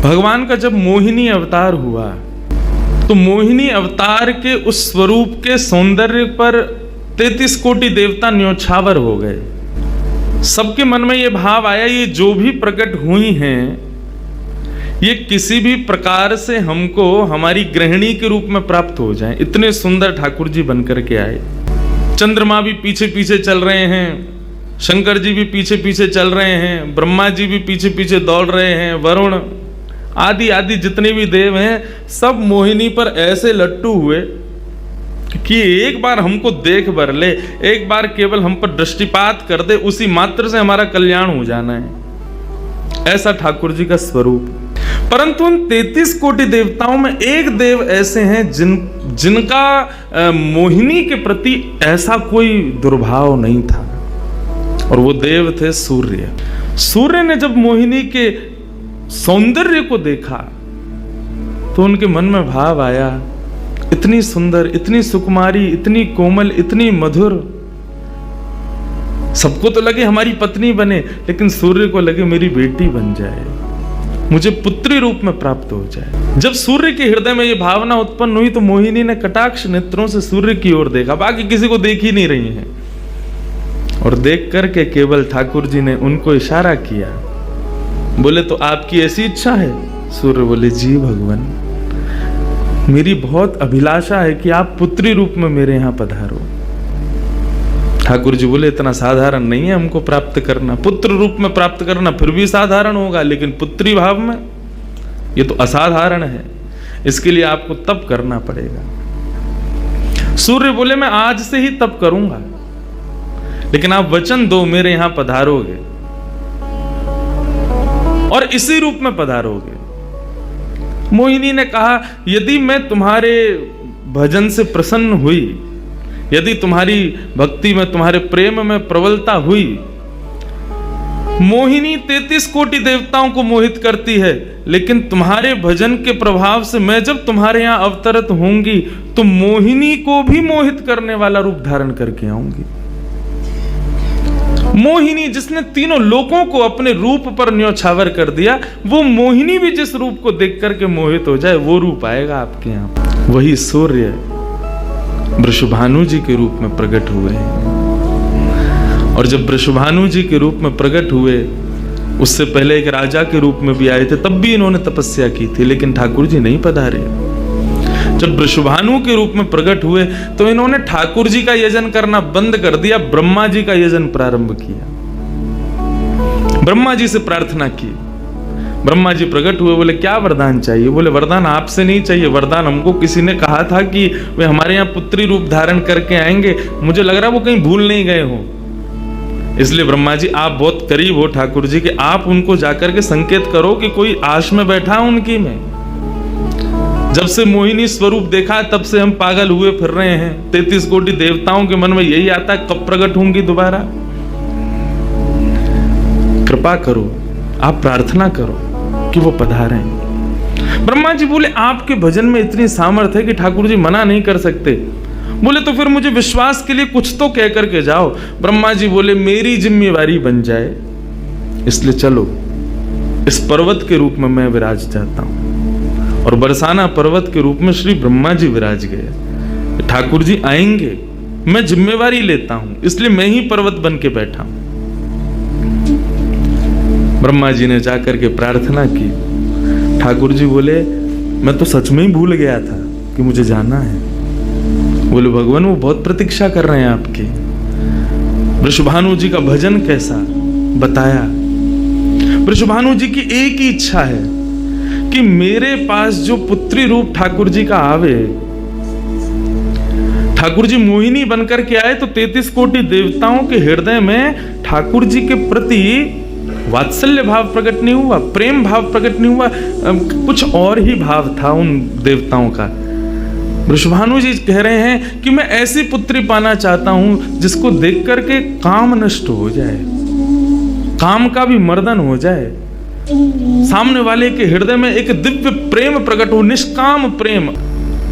भगवान का जब मोहिनी अवतार हुआ तो मोहिनी अवतार के उस स्वरूप के सौंदर्य पर 33 कोटि देवता न्योछावर हो गए। सबके मन में ये भाव आया, ये जो भी प्रकट हुई हैं ये किसी भी प्रकार से हमको हमारी गृहिणी के रूप में प्राप्त हो जाएं। इतने सुंदर ठाकुर जी बनकर के आए। चंद्रमा भी पीछे पीछे चल रहे हैं, शंकर जी भी पीछे पीछे चल रहे हैं, ब्रह्मा जी भी पीछे पीछे दौड़ रहे हैं, वरुण आदि आदि जितने भी देव हैं सब मोहिनी पर ऐसे लट्टू हुए कि एक बार हमको देख बर ले, एक बार केवल हम पर दृष्टिपात कर दे, उसी मात्र से हमारा कल्याण हो जाना है। ऐसा ठाकुर जी का स्वरूप। परंतु उन 33 कोटि देवताओं में एक देव ऐसे हैं जिनका मोहिनी के प्रति ऐसा कोई दुर्भाव नहीं था, और वो देव थे सूर्य। सूर्य ने जब मोहिनी के सौंदर्य को देखा तो उनके मन में भाव आया, इतनी सुंदर, इतनी सुकुमारी, इतनी कोमल, इतनी मधुर। सबको तो लगे हमारी पत्नी बने, लेकिन सूर्य को लगे मेरी बेटी बन जाए, मुझे पुत्री रूप में प्राप्त हो जाए। जब सूर्य के हृदय में ये भावना उत्पन्न हुई तो मोहिनी ने कटाक्ष नेत्रों से सूर्य की ओर देखा, बाकी किसी को देख ही नहीं रही है, और देख करके केवल ठाकुर जी ने उनको इशारा किया, बोले तो आपकी ऐसी इच्छा है? सूर्य बोले जी भगवान, मेरी बहुत अभिलाषा है कि आप पुत्री रूप में मेरे यहां पधारो। ठाकुर जी बोले इतना साधारण नहीं है हमको प्राप्त करना, पुत्र रूप में प्राप्त करना फिर भी साधारण होगा, लेकिन पुत्री भाव में ये तो असाधारण है, इसके लिए आपको तप करना पड़ेगा। सूर्य बोले मैं आज से ही तप करूंगा, लेकिन आप वचन दो मेरे यहां पधारोगे और इसी रूप में पधारोगे। मोहिनी ने कहा यदि मैं तुम्हारे भजन से प्रसन्न हुई, यदि तुम्हारी भक्ति में, तुम्हारे प्रेम में प्रबलता हुई, मोहिनी 33 कोटि देवताओं को मोहित करती है, लेकिन तुम्हारे भजन के प्रभाव से मैं जब तुम्हारे यहां अवतरित होंगी तो मोहिनी को भी मोहित करने वाला रूप धारण करके आऊंगी। मोहिनी जिसने तीनों लोकों को अपने रूप पर न्योछावर कर दिया, वो मोहिनी भी जिस रूप को देख करके मोहित हो जाए, वो रूप आएगा आपके यहां। वही सूर्य वृषभानु जी के रूप में प्रकट हुए, और जब वृषभानु जी के रूप में प्रकट हुए, उससे पहले एक राजा के रूप में भी आए थे, तब भी इन्होंने तपस्या की थी, लेकिन ठाकुर जी नहीं पधारे। जब वृषभानु के रूप में प्रकट हुए तो इन्होंने ठाकुर जी का यजन करना बंद कर दिया, ब्रह्मा जी का यजन प्रारंभ किया। ब्रह्मा जी से प्रार्थना की, ब्रह्मा जी प्रकट हुए, बोले क्या वरदान चाहिए? बोले वरदान आपसे नहीं चाहिए, वरदान हमको किसी ने कहा था कि वे हमारे यहाँ पुत्री रूप धारण करके आएंगे, मुझे लग रहा है वो कहीं भूल नहीं गए हो, इसलिए ब्रह्मा जी आप बहुत करीब हो ठाकुर जी के, आप उनको जाकर के संकेत करो कि कोई आश में बैठा उनकी में। जब से मोहिनी स्वरूप देखा तब से हम पागल हुए फिर रहे हैं। 33 कोटि देवताओं के मन में यही आता है कब प्रकट होंगी दोबारा। कृपा करो, आप प्रार्थना करो कि वो पधारें। ब्रह्मा जी बोले आपके भजन में इतनी सामर्थ्य है कि ठाकुर जी मना नहीं कर सकते। बोले तो फिर मुझे विश्वास के लिए कुछ तो कह करके जाओ। ब्रह्मा जी बोले मेरी जिम्मेवारी बन जाए, इसलिए चलो इस पर्वत के रूप में मैं विराज जाता हूं। और बरसाना पर्वत के रूप में श्री ब्रह्मा जी विराज गए। ठाकुर जी आएंगे, मैं जिम्मेवारी लेता हूं, इसलिए मैं ही पर्वत बन के बैठा हूं। ब्रह्मा जी ने जाकर के प्रार्थना की। ठाकुर जी बोले मैं तो सच में ही भूल गया था कि मुझे जाना है। बोले भगवान वो बहुत प्रतीक्षा कर रहे हैं आपकी। वृषभानु जी का भजन कैसा बताया। वृषभानु जी की एक ही इच्छा है कि मेरे पास जो पुत्री रूप ठाकुर जी का आवे, ठाकुर जी मोहिनी बनकर के आए तो 33 कोटि देवताओं के हृदय में ठाकुर जी के प्रति वात्सल्य भाव प्रकट नहीं हुआ, प्रेम भाव प्रकट नहीं हुआ, कुछ और ही भाव था उन देवताओं का। वृषभानु जी कह रहे हैं कि मैं ऐसी पुत्री पाना चाहता हूं जिसको देख करके काम नष्ट हो जाए, काम का भी मर्दन हो जाए, सामने वाले के हृदय में एक दिव्य प्रेम प्रकट हो, निष्काम प्रेम।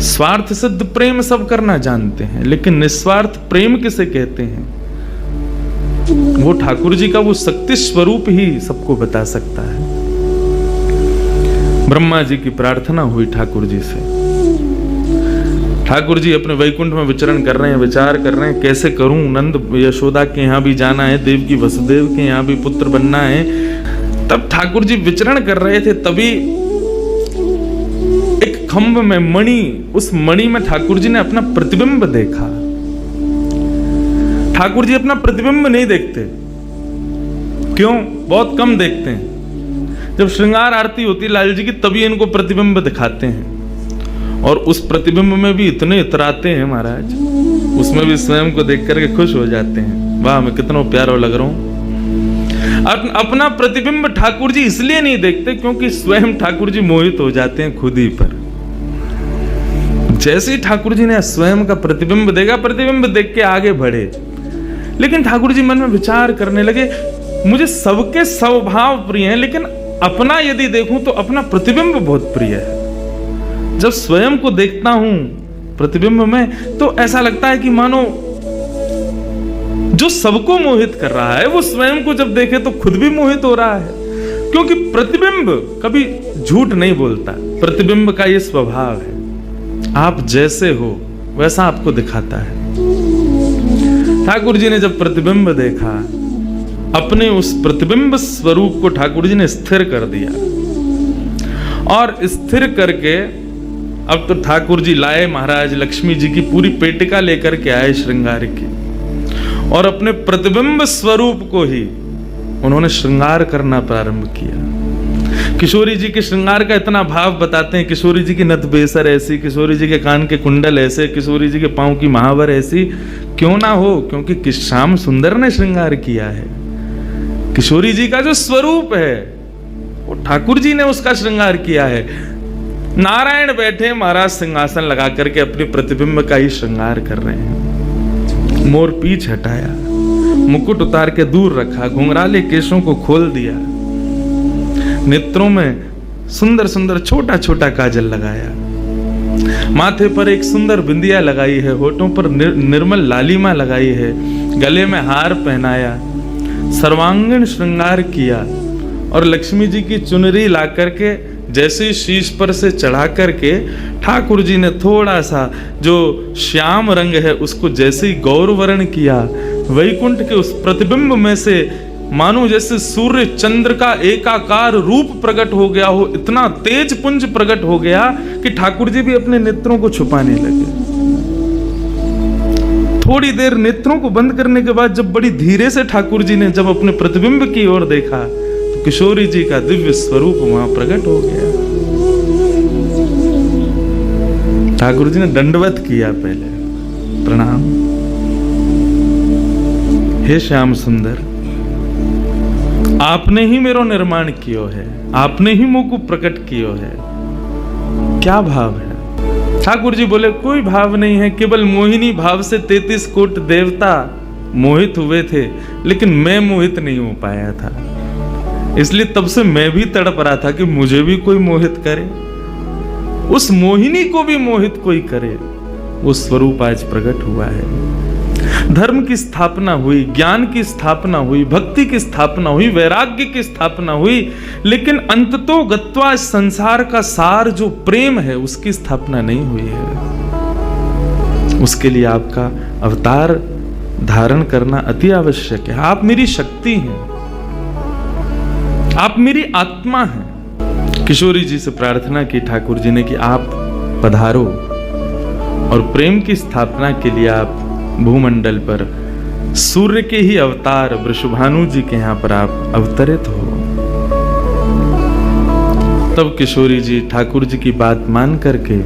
स्वार्थ सिद्ध प्रेम सब करना जानते हैं, लेकिन निस्वार्थ प्रेम किसे कहते हैं वो ठाकुर जी का वो शक्ति स्वरूप ही सबको बता सकता है। ब्रह्मा जी की प्रार्थना हुई ठाकुर जी से। ठाकुर जी अपने वैकुंठ में विचरण कर रहे हैं, विचार कर रहे हैं कैसे करूं, नंद यशोदा के यहाँ भी जाना है, देवकी वसुदेव के यहाँ भी पुत्र बनना है। तब ठाकुर जी विचरण कर रहे थे, तभी एक खंभ में मणि, उस मणि में ठाकुर जी ने अपना प्रतिबिंब देखा। ठाकुर जी अपना प्रतिबिंब नहीं देखते, क्यों? बहुत कम देखते हैं। जब श्रृंगार आरती होती लाल जी की, तभी इनको प्रतिबिंब दिखाते हैं, और उस प्रतिबिंब में भी इतने इतराते हैं महाराज, उसमें भी स्वयं को देख करके खुश हो जाते हैं, वाह मैं कितना प्यारा लग रहा हूं। अपना प्रतिबिंब ठाकुर जी इसलिए नहीं देखते क्योंकि स्वयं ठाकुर जी मोहित हो जाते हैं खुद ही पर। जैसे ही ठाकुर जी ने स्वयं का प्रतिबिंब देखा, प्रतिबिंब देख के आगे बढ़े, लेकिन ठाकुर जी मन में विचार करने लगे, मुझे सबके स्वभाव प्रिय हैं, लेकिन अपना यदि देखूं तो अपना प्रतिबिंब बहुत प्रिय है। जब स्वयं को देखता हूं प्रतिबिंब में, तो ऐसा लगता है कि मानो जो सबको मोहित कर रहा है वो स्वयं को जब देखे तो खुद भी मोहित हो रहा है, क्योंकि प्रतिबिंब कभी झूठ नहीं बोलता। प्रतिबिंब का ये स्वभाव है, आप जैसे हो वैसा आपको दिखाता है। ठाकुर जी ने जब प्रतिबिंब देखा, अपने उस प्रतिबिंब स्वरूप को ठाकुर जी ने स्थिर कर दिया, और स्थिर करके अब तो ठाकुर जी लाए महाराज लक्ष्मी जी की पूरी पेटिका लेकर के आए श्रृंगार की, और अपने प्रतिबिंब स्वरूप को ही उन्होंने श्रृंगार करना प्रारंभ किया। किशोरी जी के श्रृंगार का इतना भाव बताते हैं, किशोरी जी की नथ बेसर ऐसी, किशोरी जी के कान के कुंडल ऐसे, किशोरी जी के पांव की महावर ऐसी, क्यों ना हो, क्योंकि श्याम सुंदर ने श्रृंगार किया है। किशोरी जी का जो स्वरूप है वो ठाकुर जी ने उसका श्रृंगार किया है। नारायण बैठे महाराज सिंहासन लगा करके अपने प्रतिबिंब का ही श्रृंगार कर रहे हैं। मोर पीछ हटाया, मुकुट उतार के दूर रखा, घुंघराले केशों को खोल दिया, नेत्रों में सुंदर सुंदर छोटा छोटा काजल लगाया, माथे पर एक सुंदर बिंदिया लगाई है, होठों पर निर्मल लालिमा लगाई है, गले में हार पहनाया, सर्वांगीण श्रृंगार किया, और लक्ष्मी जी की चुनरी ला करके जैसे शीश पर से चढ़ा करके ठाकुर जी ने थोड़ा सा जो श्याम रंग है उसको जैसे ही गौरवर्ण किया, वैकुंठ के उस प्रतिबिंब में से मानो जैसे सूर्य चंद्र का एकाकार रूप प्रकट हो गया हो, इतना तेज पुंज प्रकट हो गया कि ठाकुर जी भी अपने नेत्रों को छुपाने लगे। थोड़ी देर नेत्रों को बंद करने के बाद जब बड़ी धीरे से ठाकुर जी ने जब अपने प्रतिबिंब की ओर देखा, तो किशोरी जी का दिव्य स्वरूप वहां प्रकट हो गया। ठाकुर जी ने दंडवत किया, पहले प्रणाम, हे श्याम सुंदर, आपने ही मेरो निर्माण कियो है, आपने ही मुझ को प्रकट कियो है, क्या भाव है? ठाकुर जी बोले कोई भाव नहीं है, केवल मोहिनी भाव से 33 कोटि देवता मोहित हुए थे, लेकिन मैं मोहित नहीं हो पाया था, इसलिए तब से मैं भी तड़प रहा था कि मुझे भी कोई मोहित करे, उस मोहिनी को भी मोहित कोई करे। वो स्वरूप आज प्रकट हुआ है। धर्म की स्थापना हुई, ज्ञान की स्थापना हुई, भक्ति की स्थापना हुई, वैराग्य की स्थापना हुई, लेकिन अंततो गत्वा संसार का सार जो प्रेम है उसकी स्थापना नहीं हुई है। उसके लिए आपका अवतार धारण करना अति आवश्यक है। आप मेरी शक्ति हैं, आप मेरी आत्मा हैं। किशोरी जी से प्रार्थना की ठाकुर जी ने कि आप पधारो और प्रेम की स्थापना के लिए आप भूमंडल पर सूर्य के ही अवतार वृषभानु जी के यहाँ पर आप अवतरित हो। तब किशोरी जी ठाकुर जी की बात मान करके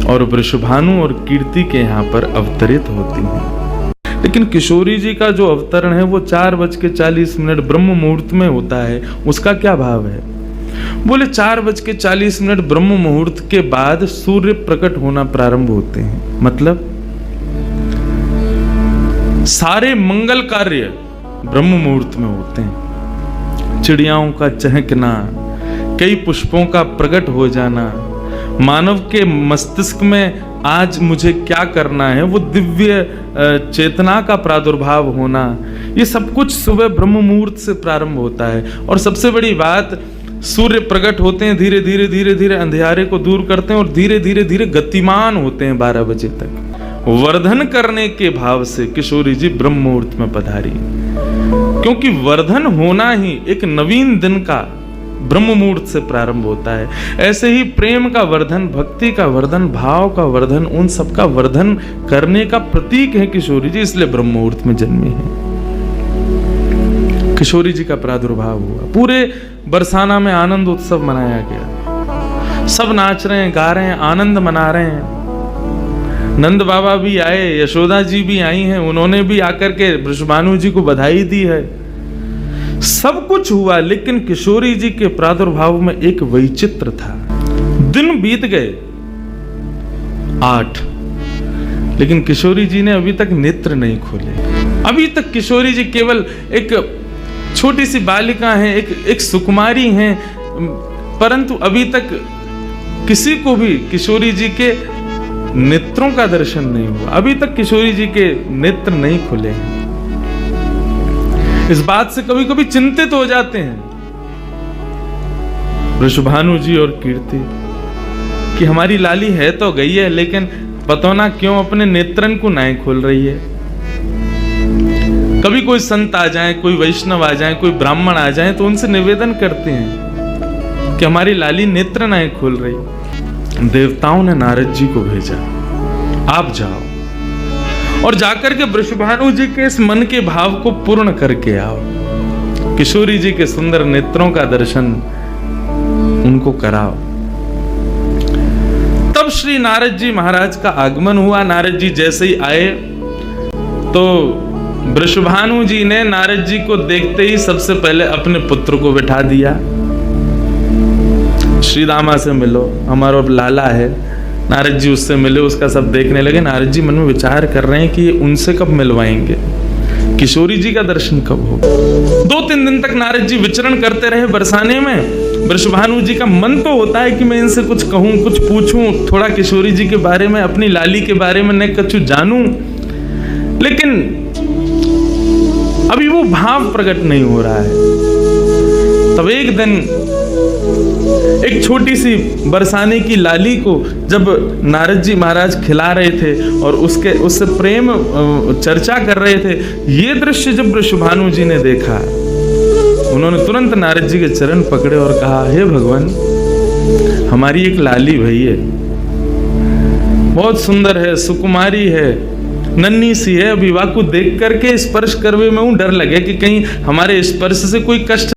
और वृषभानु और कीर्ति के यहाँ पर अवतरित होती हैं। लेकिन किशोरी जी का जो अवतरण है वो 4:40 ब्रह्म मुहूर्त में होता है। उसका क्या भाव है? बोले 4:40 ब्रह्म मुहूर्त के बाद सूर्य प्रकट होना प्रारंभ होते हैं। मतलब सारे मंगल कार्य ब्रह्म मुहूर्त में होते हैं। चिड़ियाओं का चहकना, कई पुष्पों का प्रकट हो जाना, मानव के मस्तिष्क में आज मुझे क्या करना है वो दिव्य चेतना का प्रादुर्भाव होना, ये सब कुछ सुबह ब्रह्म मुहूर्त से प्रारंभ होता है। और सबसे बड़ी बात, सूर्य प्रकट होते हैं, धीरे धीरे धीरे धीरे अंधेरे को दूर करते हैं और धीरे धीरे धीरे गतिमान होते हैं 12 बजे तक। वर्धन करने के भाव से किशोरी जी ब्रह्म मुहूर्त में पधारी, क्योंकि वर्धन होना ही एक नवीन दिन का ब्रह्म मुहूर्त से प्रारंभ होता है। ऐसे ही प्रेम का वर्धन, भक्ति का वर्धन, भाव का वर्धन, उन सब का वर्धन करने का प्रतीक है किशोरी जी, इसलिए ब्रह्म मुहूर्त में जन्मी है। किशोरी जी का प्रादुर्भाव हुआ, पूरे बरसाना में आनंद उत्सव मनाया गया, सब नाच रहे हैं, गा रहे हैं, आनंद मना रहे हैं। नंद बाबा भी आए, यशोदा जी भी आई हैं, उन्होंने भी आकर के वृषभानु जी को बधाई दी है। सब कुछ हुआ, लेकिन किशोरी जी के प्रादुर्भाव में एक वैचित्र था। दिन बीत गए 8, लेकिन किशोरी जी ने अभी तक नेत्र नहीं खोले। अभी तक किशोरी जी केवल एक छोटी सी बालिका हैं, एक सुकुमारी हैं, परंतु अभी तक किसी को भी किशोरी जी के नेत्रों का दर्शन नहीं हुआ। अभी तक किशोरी जी के नेत्र नहीं खुले हैं। इस बात से कभी कभी चिंतित हो जाते हैं वृषभानु जी और कीर्ति कि हमारी लाली है तो गई है, लेकिन पता ना क्यों अपने नेत्रन को नहीं खोल रही है। कभी कोई संत आ जाए, कोई वैष्णव आ जाए, कोई ब्राह्मण आ जाए, तो उनसे निवेदन करते हैं कि हमारी लाली नेत्र नहीं खोल रही। देवताओं ने नारद जी को भेजा, आप जाओ और जाकर के वृषभानु जी के इस मन के भाव को पूर्ण करके आओ, किशोरी जी के सुंदर नेत्रों का दर्शन उनको कराओ। तब श्री नारद जी महाराज का आगमन हुआ। नारद जी जैसे ही आए तो वृषभानु जी ने नारद जी को देखते ही सबसे पहले अपने पुत्र को बिठा दिया। श्री रामा से मिलो, हमारा लाला है। नारद जी उससे मिले, उसका सब देखने लगे। नारद जी मन में विचार कर रहे हैं कि उनसे कब मिलवाएंगे, किशोरी जी का दर्शन कब होगा। 2-3 दिन तक नारद जी विचरण करते रहे बरसाने में। वृषभानु जी का मन तो होता है कि मैं इनसे कुछ कहूं, कुछ पूछूं, थोड़ा किशोरी जी के बारे में, अपनी लाली के बारे में न कछु जानूं, लेकिन अभी वो भाव प्रकट नहीं हो रहा है। तब एक दिन एक छोटी सी बरसाने की लाली को जब नारद जी महाराज खिला रहे थे और उससे प्रेम चर्चा कर रहे थे, ये दृश्य जब वृषभानु जी ने देखा, उन्होंने तुरंत नारद जी के चरण पकड़े और कहा, हे भगवान, हमारी एक लाली भई है, बहुत सुंदर है, सुकुमारी है, नन्ही सी है। अभी वाकु देख करके स्पर्श करवे में डर लगे कि कहीं हमारे स्पर्श से कोई कष्ट